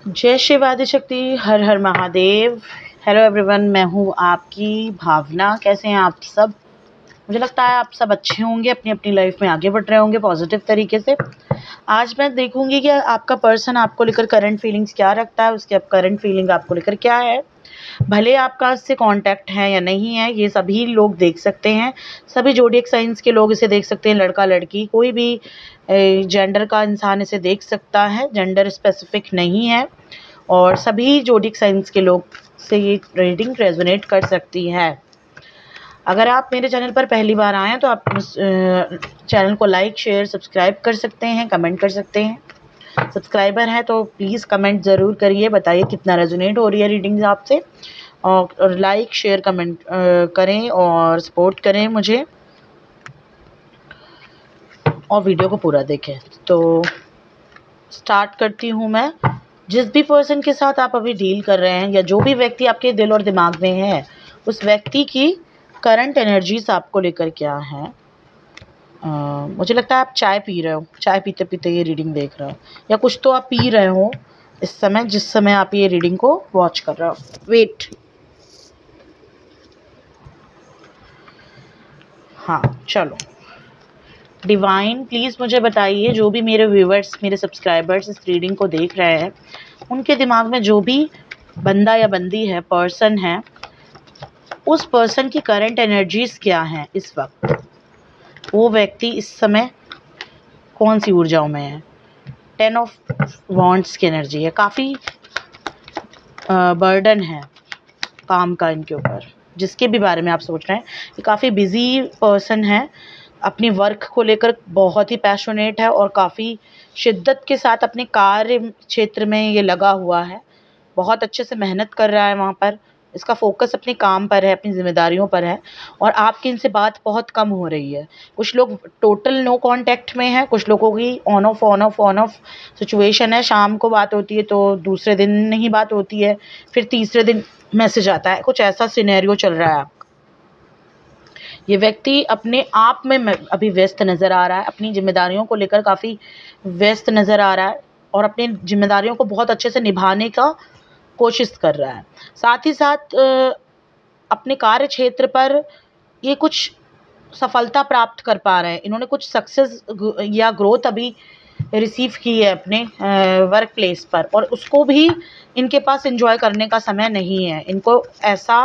जय शिव आदि शक्ति, हर हर महादेव। हेलो एवरीवन, मैं हूँ आपकी भावना। कैसे हैं आप सब? मुझे लगता है आप सब अच्छे होंगे, अपनी अपनी लाइफ में आगे बढ़ रहे होंगे पॉजिटिव तरीके से। आज मैं देखूंगी कि आपका पर्सन आपको लेकर करंट फीलिंग्स क्या रखता है, उसके अब करंट फीलिंग आपको लेकर क्या है। भले आपका इससे कांटेक्ट है या नहीं है, ये सभी लोग देख सकते हैं। सभी ज़ोडिएक साइंस के लोग इसे देख सकते हैं, लड़का लड़की कोई भी जेंडर का इंसान इसे देख सकता है, जेंडर स्पेसिफिक नहीं है। और सभी ज़ोडिएक साइंस के लोग से ये रीडिंग रेजोनेट कर सकती है। अगर आप मेरे चैनल पर पहली बार आए हैं तो आप चैनल को लाइक शेयर सब्सक्राइब कर सकते हैं, कमेंट कर सकते हैं। सब्सक्राइबर हैं तो प्लीज़ कमेंट ज़रूर करिए, बताइए कितना रेजोनेट हो रही है रीडिंग्स आपसे। और लाइक शेयर कमेंट करें और सपोर्ट करें मुझे, और वीडियो को पूरा देखें। तो स्टार्ट करती हूँ मैं। जिस भी पर्सन के साथ आप अभी डील कर रहे हैं या जो भी व्यक्ति आपके दिल और दिमाग में है, उस व्यक्ति की करंट एनर्जीज आपको लेकर क्या है। मुझे लगता है आप चाय पी रहे हो, चाय पीते पीते ये रीडिंग देख रहे हो, या कुछ तो आप पी रहे हो इस समय जिस समय आप ये रीडिंग को वॉच कर रहे हो। वेट, हाँ चलो। डिवाइन प्लीज़ मुझे बताइए, जो भी मेरे व्यूवर्स, मेरे सब्सक्राइबर्स इस रीडिंग को देख रहे हैं, उनके दिमाग में जो भी बंदा या बंदी है, पर्सन है, उस पर्सन की करंट एनर्जीज क्या हैं इस वक्त। वो व्यक्ति इस समय कौन सी ऊर्जाओं में है। 10 ऑफ वॉन्ड्स की एनर्जी है, काफ़ी बर्डन है काम का इनके ऊपर। जिसके भी बारे में आप सोच रहे हैं, ये काफ़ी बिजी पर्सन है, अपनी वर्क को लेकर बहुत ही पैशनेट है और काफ़ी शिद्दत के साथ अपने कार्य क्षेत्र में ये लगा हुआ है। बहुत अच्छे से मेहनत कर रहा है वहाँ पर। इसका फोकस अपने काम पर है, अपनी जिम्मेदारियों पर है। और आपकी इनसे बात बहुत कम हो रही है। कुछ लोग टोटल नो कांटेक्ट में हैं, कुछ लोगों की ऑन ऑफ सिचुएशन है। शाम को बात होती है तो दूसरे दिन नहीं बात होती है, फिर तीसरे दिन मैसेज आता है। कुछ ऐसा सिनेरियो चल रहा है आपका। ये व्यक्ति अपने आप में अभी व्यस्त नज़र आ रहा है, अपनी जिम्मेदारियों को लेकर काफ़ी व्यस्त नज़र आ रहा है और अपनी जिम्मेदारियों को बहुत अच्छे से निभाने का कोशिश कर रहा है। साथ ही साथ अपने कार्य क्षेत्र पर ये कुछ सफलता प्राप्त कर पा रहे हैं। इन्होंने कुछ सक्सेस या ग्रोथ अभी रिसीव की है अपने वर्क प्लेस पर, और उसको भी इनके पास एंजॉय करने का समय नहीं है। इनको ऐसा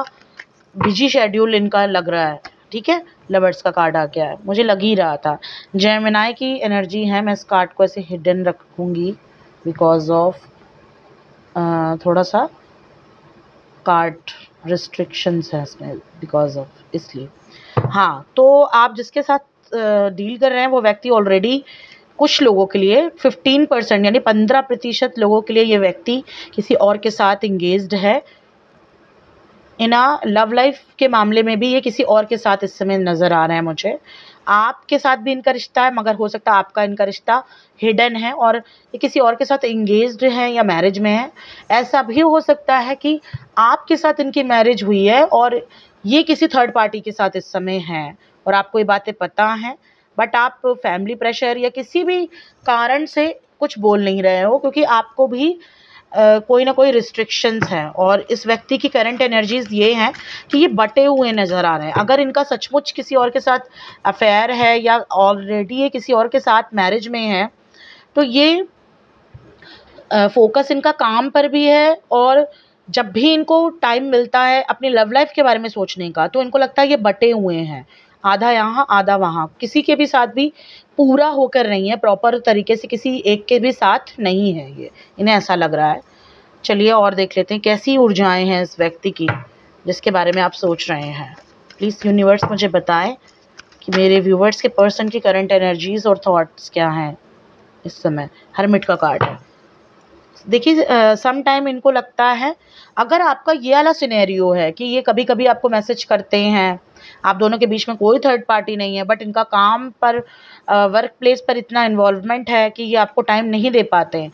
बिजी शेड्यूल इनका लग रहा है। ठीक है, लवर्स का कार्ड आ गया है, मुझे लग ही रहा था। जेमिनी की एनर्जी है। मैं इस कार्ड को ऐसे हिडन रखूँगी बिकॉज ऑफ थोड़ा सा कार्ड रिस्ट्रिक्शंस है इसमें, बिकॉज ऑफ, इसलिए। हाँ, तो आप जिसके साथ डील कर रहे हैं वो व्यक्ति ऑलरेडी कुछ लोगों के लिए 15% यानी 15% लोगों के लिए ये व्यक्ति किसी और के साथ इंगेज्ड है। इन लव लाइफ के मामले में भी ये किसी और के साथ इस समय नज़र आ रहे हैं मुझे। आपके साथ भी इनका रिश्ता है, मगर हो सकता है आपका इनका रिश्ता हिडन है और ये किसी और के साथ इंगेज्ड है या मैरिज में है। ऐसा भी हो सकता है कि आपके साथ इनकी मैरिज हुई है और ये किसी थर्ड पार्टी के साथ इस समय है और आपको ये बातें पता हैं, बट आप फैमिली प्रेशर या किसी भी कारण से कुछ बोल नहीं रहे हो, क्योंकि आपको भी कोई ना कोई रिस्ट्रिक्शंस हैं। और इस व्यक्ति की करंट एनर्जीज ये हैं कि ये बटे हुए नज़र आ रहे हैं। अगर इनका सचमुच किसी और के साथ अफेयर है या ऑलरेडी ये किसी और के साथ मैरिज में है, तो ये फोकस इनका काम पर भी है। और जब भी इनको टाइम मिलता है अपनी लव लाइफ के बारे में सोचने का, तो इनको लगता है ये बटे हुए हैं, आधा यहाँ आधा वहाँ। किसी के भी साथ भी पूरा होकर नहीं है, प्रॉपर तरीके से किसी एक के भी साथ नहीं है ये, इन्हें ऐसा लग रहा है। चलिए और देख लेते हैं कैसी ऊर्जाएं हैं इस व्यक्ति की जिसके बारे में आप सोच रहे हैं। प्लीज़ यूनिवर्स मुझे बताएं कि मेरे व्यूवर्स के पर्सन की करंट एनर्जीज और थॉट्स क्या हैं इस समय। हर्मिट का कार्ड है। देखिए, सम टाइम इनको लगता है, अगर आपका ये वाला सिनेरियो है कि ये कभी कभी आपको मैसेज करते हैं, आप दोनों के बीच में कोई थर्ड पार्टी नहीं है, बट इनका काम पर वर्क प्लेस पर इतना इन्वॉल्वमेंट है कि ये आपको टाइम नहीं दे पाते हैं।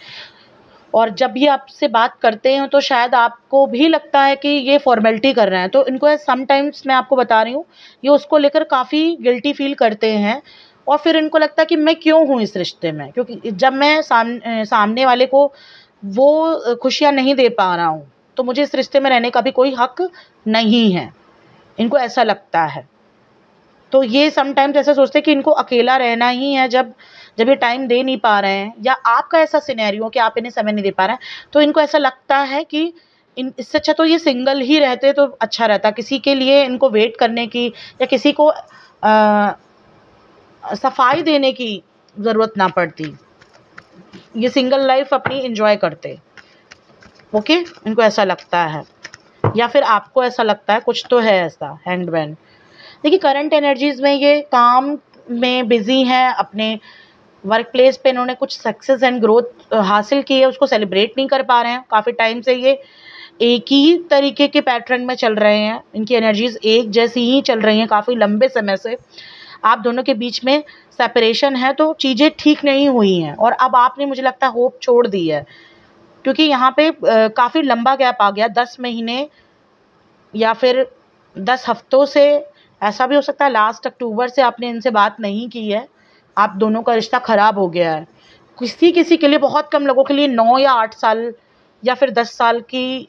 और जब ये आपसे बात करते हैं तो शायद आपको भी लगता है कि ये फॉर्मेलिटी कर रहे हैं। तो इनको समटाइम्स, मैं आपको बता रही हूँ, ये उसको लेकर काफ़ी गिल्टी फील करते हैं और फिर इनको लगता है कि मैं क्यों हूँ इस रिश्ते में, क्योंकि जब मैं सामने वाले को वो खुशियाँ नहीं दे पा रहा हूँ, तो मुझे इस रिश्ते में रहने का भी कोई हक नहीं है, इनको ऐसा लगता है। तो ये समटाइम्स ऐसा सोचते हैं कि इनको अकेला रहना ही है, जब जब ये टाइम दे नहीं पा रहे हैं, या आपका ऐसा सिनेरियो कि आप इन्हें समय नहीं दे पा रहे हैं, तो इनको ऐसा लगता है कि इससे अच्छा तो ये सिंगल ही रहते तो अच्छा रहता, किसी के लिए इनको वेट करने की या किसी को सफाई देने की ज़रूरत ना पड़ती, ये सिंगल लाइफ अपनी एंजॉय करते। ओके, इनको ऐसा लगता है, या फिर आपको ऐसा लगता है, कुछ तो है ऐसा। हैंग्ड मैन, देखिए करंट एनर्जीज में ये काम में बिजी हैं, अपने वर्क प्लेस पे इन्होंने कुछ सक्सेस एंड ग्रोथ हासिल की है, उसको सेलिब्रेट नहीं कर पा रहे हैं। काफ़ी टाइम से ये एक ही तरीके के पैटर्न में चल रहे हैं, इनकी एनर्जीज एक जैसी ही चल रही हैं काफ़ी लंबे समय से। आप दोनों के बीच में सेपरेशन है, तो चीज़ें ठीक नहीं हुई हैं, और अब आपने मुझे लगता है होप छोड़ दी है, क्योंकि यहाँ पे काफ़ी लंबा गैप आ गया, 10 महीने या फिर 10 हफ्तों से। ऐसा भी हो सकता है लास्ट अक्टूबर से आपने इनसे बात नहीं की है, आप दोनों का रिश्ता ख़राब हो गया है। किसी किसी के लिए, बहुत कम लोगों के लिए 9 या 8 साल या फिर 10 साल की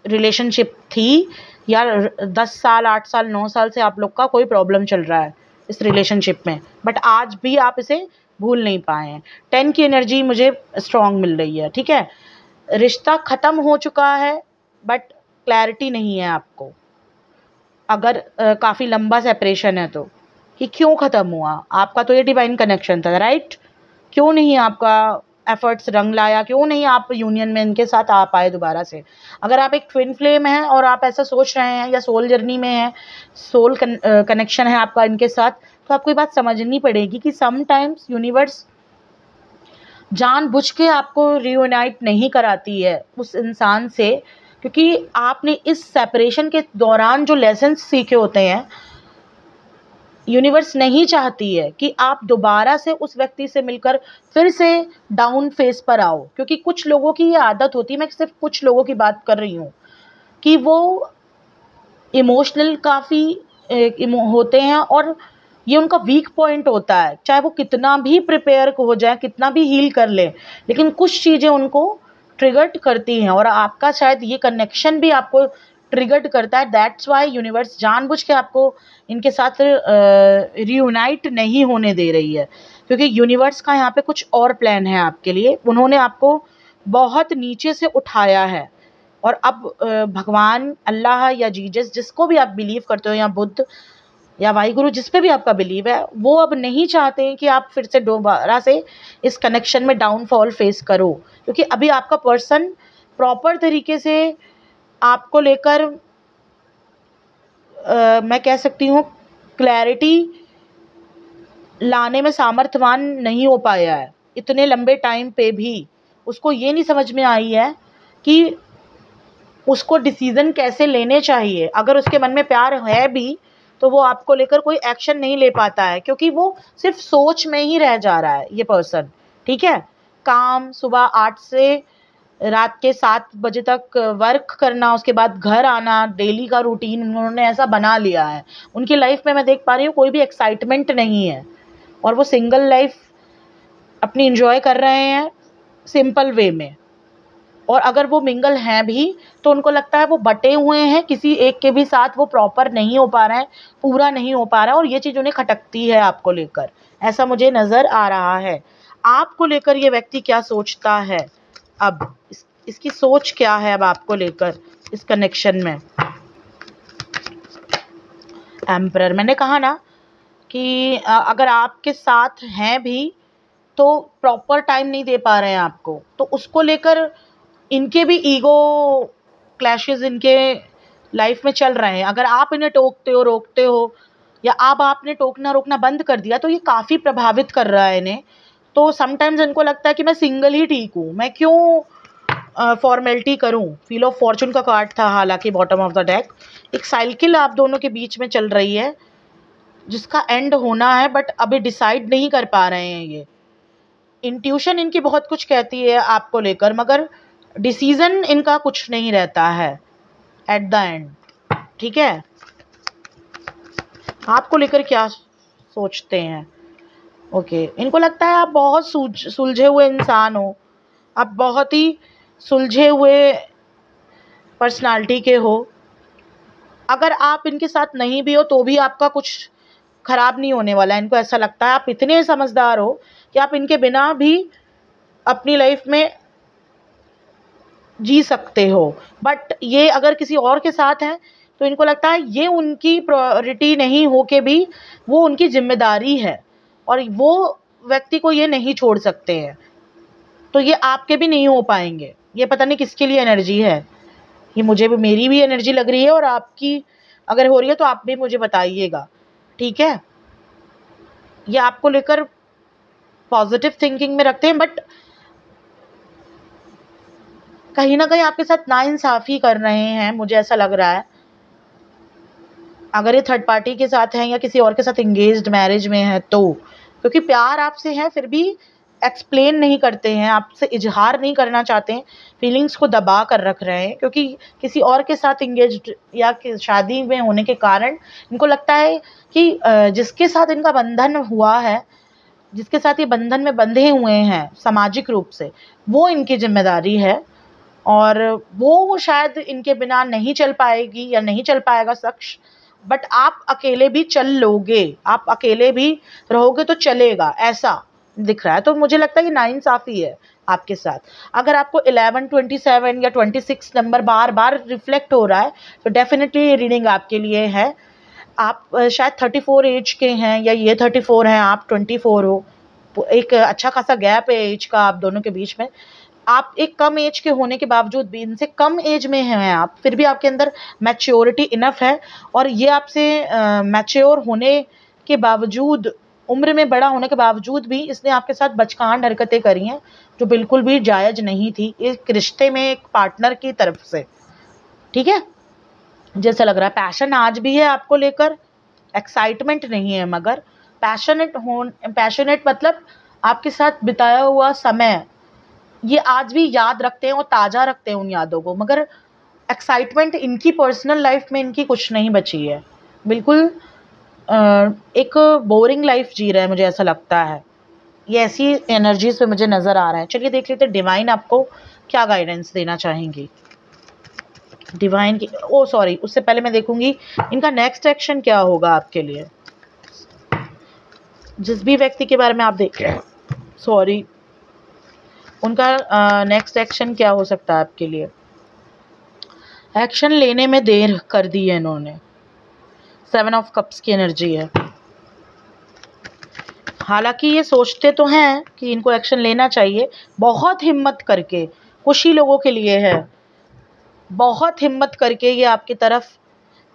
रिलेशनशिप थी, या 10 साल 8 साल 9 साल से आप लोग का कोई प्रॉब्लम चल रहा है इस रिलेशनशिप में, बट आज भी आप इसे भूल नहीं पाए हैं। 10 की एनर्जी मुझे स्ट्रॉन्ग मिल रही है, ठीक है। रिश्ता ख़त्म हो चुका है, बट क्लैरिटी नहीं है आपको, अगर काफ़ी लंबा सेपरेशन है तो, कि क्यों ख़त्म हुआ। आपका तो ये डिवाइन कनेक्शन था, राइट? क्यों नहीं आपका एफर्ट्स रंग लाया, क्यों नहीं आप यूनियन में इनके साथ आ पाए दोबारा से। अगर आप एक ट्विन फ्लेम हैं और आप ऐसा सोच रहे हैं, या सोल जर्नी में हैं, सोल कनेक्शन है आपका इनके साथ, तो आपको ये बात समझनी पड़ेगी कि समटाइम्स यूनिवर्स जानबूझ के आपको रियूनाइट नहीं कराती है उस इंसान से, क्योंकि आपने इस सेपरेशन के दौरान जो लेसन्स सीखे होते हैं, यूनिवर्स नहीं चाहती है कि आप दोबारा से उस व्यक्ति से मिलकर फिर से डाउन फेस पर आओ। क्योंकि कुछ लोगों की ये आदत होती है, मैं सिर्फ कुछ लोगों की बात कर रही हूँ, कि वो इमोशनल काफ़ी होते हैं, और ये उनका वीक पॉइंट होता है। चाहे वो कितना भी प्रिपेयर हो जाए, कितना भी हील कर ले, लेकिन कुछ चीज़ें उनको ट्रिगर्ड करती हैं, और आपका शायद ये कनेक्शन भी आपको ट्रिगर्ड करता है। दैट्स वाई यूनिवर्स जानबूझ के आपको इनके साथ रियूनाइट नहीं होने दे रही है, क्योंकि यूनिवर्स का यहाँ पे कुछ और प्लान है आपके लिए। उन्होंने आपको बहुत नीचे से उठाया है, और अब भगवान, अल्लाह या जीसस, जिसको भी आप बिलीव करते हो, या बुद्ध या वाहिगुरु, जिस पे भी आपका बिलीव है, वो अब नहीं चाहते हैं कि आप फिर से दोबारा से इस कनेक्शन में डाउनफॉल फेस करो। क्योंकि अभी आपका पर्सन प्रॉपर तरीके से आपको लेकर मैं कह सकती हूँ क्लैरिटी लाने में सामर्थ्यवान नहीं हो पाया है। इतने लंबे टाइम पे भी उसको ये नहीं समझ में आई है कि उसको डिसीज़न कैसे लेने चाहिए। अगर उसके मन में प्यार है भी, तो वो आपको लेकर कोई एक्शन नहीं ले पाता है, क्योंकि वो सिर्फ सोच में ही रह जा रहा है ये पर्सन, ठीक है। काम, सुबह 8 से रात के 7 बजे तक वर्क करना, उसके बाद घर आना, डेली का रूटीन उन्होंने ऐसा बना लिया है। उनकी लाइफ में मैं देख पा रही हूँ कोई भी एक्साइटमेंट नहीं है, और वो सिंगल लाइफ अपनी एंजॉय कर रहे हैं सिंपल वे में। और अगर वो मिंगल हैं भी, तो उनको लगता है वो बटे हुए हैं, किसी एक के भी साथ वो प्रॉपर नहीं हो पा रहा है, पूरा नहीं हो पा रहा है, और ये चीज़ उन्हें खटकती है आपको लेकर, ऐसा मुझे नज़र आ रहा है। आपको लेकर ये व्यक्ति क्या सोचता है अब, इसकी सोच क्या है अब आपको लेकर इस कनेक्शन में। एम्परर, मैंने कहा ना कि अगर आपके साथ हैं भी, तो प्रॉपर टाइम नहीं दे पा रहे हैं आपको, तो उसको लेकर इनके भी ईगो क्लैशेस इनके लाइफ में चल रहे हैं। अगर आप इन्हें टोकते हो, रोकते हो, या आपने टोकना रोकना बंद कर दिया, तो ये काफ़ी प्रभावित कर रहा है इन्हें। तो समटाइम्स इनको लगता है कि मैं सिंगल ही ठीक हूँ, मैं क्यों फॉर्मेलिटी करूँ। व्हील ऑफ फॉर्चून का कार्ड था हालांकि बॉटम ऑफ द डेक। एक साइकिल आप दोनों के बीच में चल रही है, जिसका एंड होना है, बट अभी डिसाइड नहीं कर पा रहे हैं ये। इंट्यूशन इनकी बहुत कुछ कहती है आपको लेकर, मगर डिसीज़न इनका कुछ नहीं रहता है एट द एंड, ठीक है। आपको लेकर क्या सोचते हैं? ओके, इनको लगता है आप बहुत सुलझे हुए इंसान हो, आप बहुत ही सुलझे हुए पर्सनालिटी के हो। अगर आप इनके साथ नहीं भी हो तो भी आपका कुछ खराब नहीं होने वाला है। इनको ऐसा लगता है आप इतने समझदार हो कि आप इनके बिना भी अपनी लाइफ में जी सकते हो। बट ये अगर किसी और के साथ हैं तो इनको लगता है ये उनकी प्रायोरिटी नहीं हो के भी वो उनकी जिम्मेदारी है और वो व्यक्ति को ये नहीं छोड़ सकते हैं। तो ये आपके भी नहीं हो पाएंगे। ये पता नहीं किसके लिए एनर्जी है। ये मुझे भी, मेरी भी एनर्जी लग रही है और आपकी अगर हो रही है तो आप भी मुझे बताइएगा, ठीक है। ये आपको लेकर पॉजिटिव थिंकिंग में रखते हैं बट कहीं ना कहीं आपके साथ नाइंसाफ़ी कर रहे हैं, मुझे ऐसा लग रहा है। अगर ये थर्ड पार्टी के साथ हैं या किसी और के साथ इंगेज्ड मैरिज में है तो, क्योंकि प्यार आपसे है फिर भी एक्सप्लेन नहीं करते हैं, आपसे इजहार नहीं करना चाहते हैं, फीलिंग्स को दबा कर रख रहे हैं क्योंकि किसी और के साथ इंगेज्ड या शादी में होने के कारण इनको लगता है कि जिसके साथ इनका बंधन हुआ है, जिसके साथ ये बंधन में बंधे हुए हैं सामाजिक रूप से, वो इनकी जिम्मेदारी है और वो शायद इनके बिना नहीं चल पाएगी या नहीं चल पाएगा शख्स। बट आप अकेले भी चल लोगे, आप अकेले भी रहोगे तो चलेगा, ऐसा दिख रहा है। तो मुझे लगता है कि नाइंसाफ़ी है आपके साथ। अगर आपको 11, 27 या 26 नंबर बार बार रिफ्लेक्ट हो रहा है तो डेफिनेटली ये रीडिंग आपके लिए है। आप शायद 34 एज के हैं या ये 34 हैं, आप 24 हो। एक अच्छा खासा गैप है एज का आप दोनों के बीच में। आप एक कम एज के होने के बावजूद भी, इनसे कम एज में हैं आप, फिर भी आपके अंदर मैच्योरिटी इनफ है और ये आपसे मैच्योर होने के बावजूद, उम्र में बड़ा होने के बावजूद भी इसने आपके साथ बचकान हरकतें करी हैं जो बिल्कुल भी जायज़ नहीं थी एक रिश्ते में, एक पार्टनर की तरफ से, ठीक है। जैसा लग रहा है पैशन आज भी है आपको लेकर, एक्साइटमेंट नहीं है मगर पैशनेट मतलब आपके साथ बिताया हुआ समय ये आज भी याद रखते हैं और ताज़ा रखते हैं उन यादों को, मगर एक्साइटमेंट इनकी पर्सनल लाइफ में इनकी कुछ नहीं बची है। बिल्कुल एक बोरिंग लाइफ जी रहे हैं, मुझे ऐसा लगता है। ये ऐसी एनर्जीज पे मुझे नज़र आ रहा है। चलिए देख लेते हैं डिवाइन आपको क्या गाइडेंस देना चाहेंगी। डिवाइन की सॉरी, उससे पहले मैं देखूंगी इनका नेक्स्ट एक्शन क्या होगा आपके लिए। जिस भी व्यक्ति के बारे में आप देख रहे हैं, सॉरी, उनका नेक्स्ट एक्शन क्या हो सकता है आपके लिए। एक्शन लेने में देर कर दी है इन्होंने। 7 ऑफ कप्स की एनर्जी है। हालांकि ये सोचते तो हैं कि इनको एक्शन लेना चाहिए, बहुत हिम्मत करके, कुछ ही लोगों के लिए है, बहुत हिम्मत करके ये आपकी तरफ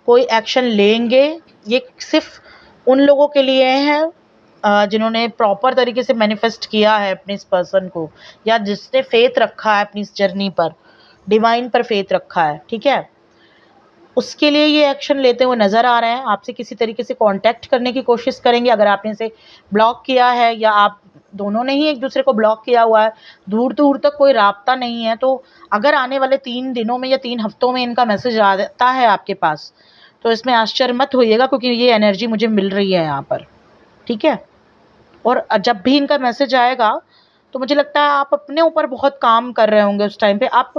कोई एक्शन लेंगे। ये सिर्फ उन लोगों के लिए है जिन्होंने प्रॉपर तरीके से मैनिफेस्ट किया है अपने इस पर्सन को, या जिसने फेथ रखा है अपनी इस जर्नी पर, डिवाइन पर फेथ रखा है, ठीक है। उसके लिए ये एक्शन लेते हुए नज़र आ रहे हैं। आपसे किसी तरीके से कांटेक्ट करने की कोशिश करेंगे। अगर आपने इसे ब्लॉक किया है या आप दोनों ने ही एक दूसरे को ब्लॉक किया हुआ है, दूर दूर तक कोई राब्ता नहीं है, तो अगर आने वाले 3 दिनों में या 3 हफ्तों में इनका मैसेज आता है आपके पास तो इसमें आश्चर्य मत होइएगा, क्योंकि ये एनर्जी मुझे मिल रही है यहाँ पर, ठीक है। और जब भी इनका मैसेज आएगा तो मुझे लगता है आप अपने ऊपर बहुत काम कर रहे होंगे उस टाइम पे। आप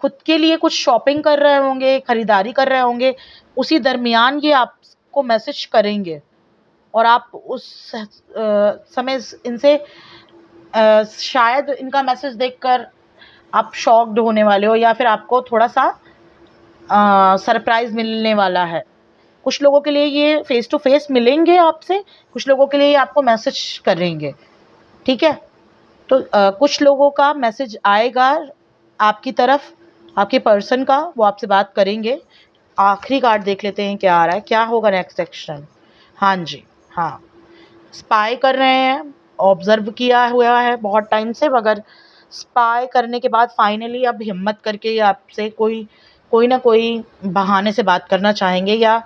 खुद के लिए कुछ शॉपिंग कर रहे होंगे, ख़रीदारी कर रहे होंगे, उसी दरमियान ये आपको मैसेज करेंगे और आप उस समय इनसे शायद इनका मैसेज देखकर आप शॉक्ड होने वाले हो या फिर आपको थोड़ा सा सरप्राइज़ मिलने वाला है। कुछ लोगों के लिए ये फेस टू फेस मिलेंगे आपसे, कुछ लोगों के लिए ये आपको मैसेज करेंगे, ठीक है। तो कुछ लोगों का मैसेज आएगा आपकी तरफ, आपके पर्सन का, वो आपसे बात करेंगे। आखिरी कार्ड देख लेते हैं क्या आ रहा है, क्या होगा नेक्स्ट एक्शन। हाँ जी, हाँ, स्पाई कर रहे हैं, ऑब्जर्व किया हुआ है बहुत टाइम से, मगर स्पाई करने के बाद फाइनली अब हिम्मत करके ये आपसे कोई ना कोई बहाने से बात करना चाहेंगे, या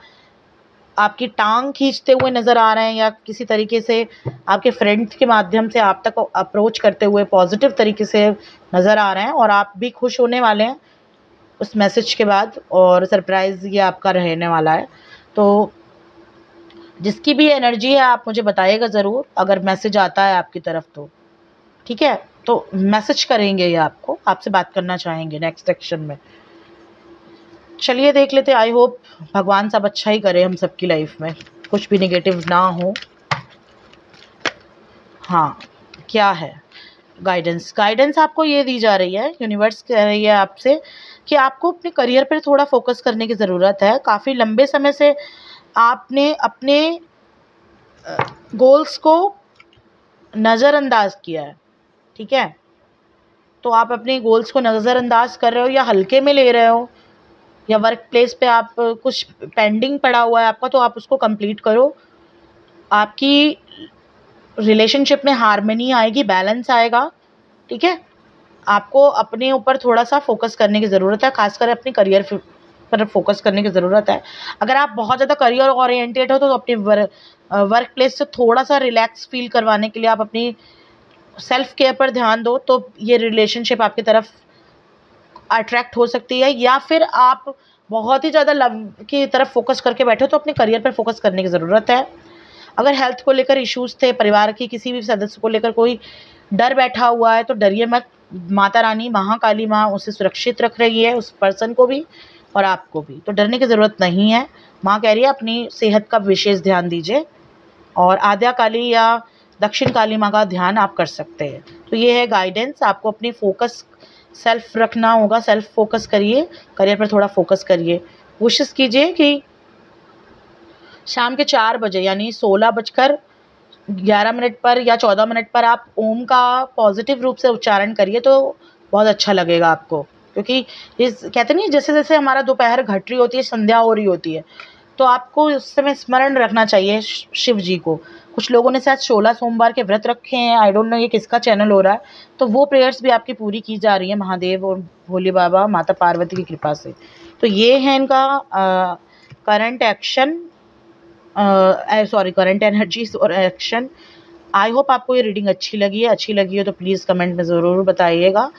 आपकी टांग खींचते हुए नज़र आ रहे हैं, या किसी तरीके से आपके फ्रेंड के माध्यम से आप तक अप्रोच करते हुए पॉजिटिव तरीके से नज़र आ रहे हैं और आप भी खुश होने वाले हैं उस मैसेज के बाद, और सरप्राइज़ ये आपका रहने वाला है। तो जिसकी भी एनर्जी है आप मुझे बताइएगा ज़रूर अगर मैसेज आता है आपकी तरफ तो, ठीक है। तो मैसेज करेंगे ये आपको, आपसे बात करना चाहेंगे नेक्स्ट सेक्शन में। चलिए देख लेते। आई होप भगवान सब अच्छा ही करे हम सबकी लाइफ में, कुछ भी नेगेटिव ना हो। हाँ, क्या है गाइडेंस? गाइडेंस आपको ये दी जा रही है, यूनिवर्स कह रही है आपसे कि आपको अपने करियर पर थोड़ा फोकस करने की ज़रूरत है। काफ़ी लंबे समय से आपने अपने गोल्स को नज़रअंदाज किया है, ठीक है? तो आप अपने गोल्स को नज़रअंदाज कर रहे हो या हल्के में ले रहे हो, या वर्क प्लेस पे आप कुछ पेंडिंग पड़ा हुआ है आपका, तो आप उसको कंप्लीट करो। आपकी रिलेशनशिप में हार्मनी आएगी, बैलेंस आएगा, ठीक है? आपको अपने ऊपर थोड़ा सा फोकस करने की ज़रूरत है, खासकर अपने करियर पर फोकस करने की ज़रूरत है। अगर आप बहुत ज़्यादा करियर ओरिएंटेड हो तो अपने वर्क प्लेस से थोड़ा सा रिलैक्स फील करवाने के लिए आप अपनी सेल्फ केयर पर ध्यान दो, तो ये रिलेशनशिप आपकी तरफ अट्रैक्ट हो सकती है। या फिर आप बहुत ही ज़्यादा लव की तरफ फोकस करके बैठे हो तो अपने करियर पर फोकस करने की ज़रूरत है। अगर हेल्थ को लेकर इश्यूज़ थे, परिवार की किसी भी सदस्य को लेकर कोई डर बैठा हुआ है, तो डरिए मत। माता रानी, महाकाली माँ उसे सुरक्षित रख रही है, उस पर्सन को भी और आपको भी, तो डरने की ज़रूरत नहीं है। माँ कह रही है अपनी सेहत का विशेष ध्यान दीजिए, और आद्या काली या दक्षिण काली माँ का ध्यान आप कर सकते हैं। तो ये है गाइडेंस। आपको अपनी फोकस सेल्फ रखना होगा, सेल्फ फोकस करिए, करियर पर थोड़ा फोकस करिए। कोशिश कीजिए कि शाम के 4 बजे यानी 16:11 पर या 14 पर आप ओम का पॉजिटिव रूप से उच्चारण करिए, तो बहुत अच्छा लगेगा आपको। क्योंकि इस कहते नहीं, जैसे जैसे हमारा दोपहर घट रही होती है, संध्या हो रही होती है, तो आपको उस समय स्मरण रखना चाहिए शिव जी को। कुछ लोगों ने शायद 16 सोमवार के व्रत रखे हैं, आई डोंट नो ये किसका चैनल हो रहा है, तो वो प्रेयर्स भी आपकी पूरी की जा रही है महादेव और भोले बाबा, माता पार्वती की कृपा से। तो ये है इनका करंट एक्शन, करंट एनर्जीज और एक्शन। आई होप आपको ये रीडिंग अच्छी लगी है। अच्छी लगी हो तो प्लीज़ कमेंट में ज़रूर बताइएगा।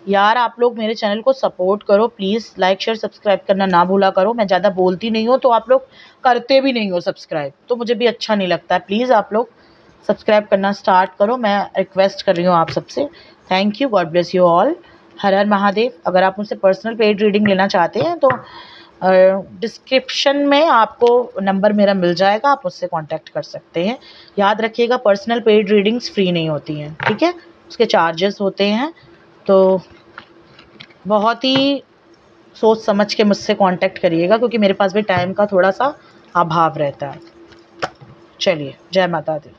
यार आप लोग मेरे चैनल को सपोर्ट करो प्लीज़, लाइक शेयर सब्सक्राइब करना ना भूला करो। मैं ज़्यादा बोलती नहीं हूँ तो आप लोग करते भी नहीं हो सब्सक्राइब, तो मुझे भी अच्छा नहीं लगता है। प्लीज़ आप लोग सब्सक्राइब करना स्टार्ट करो, मैं रिक्वेस्ट कर रही हूँ आप सबसे। Thank you, God bless you all. हर हर महादेव। अगर आप मुझसे पर्सनल पेड रीडिंग लेना चाहते हैं तो डिस्क्रिप्शन में आपको नंबर मेरा मिल जाएगा, आप उससे कांटेक्ट कर सकते हैं। याद रखिएगा पर्सनल पेड रीडिंग्स फ्री नहीं होती हैं, ठीक है? उसके चार्जेस होते हैं, तो बहुत ही सोच समझ के मुझसे कांटेक्ट करिएगा, क्योंकि मेरे पास भी टाइम का थोड़ा सा अभाव रहता है। चलिए, जय माता दी।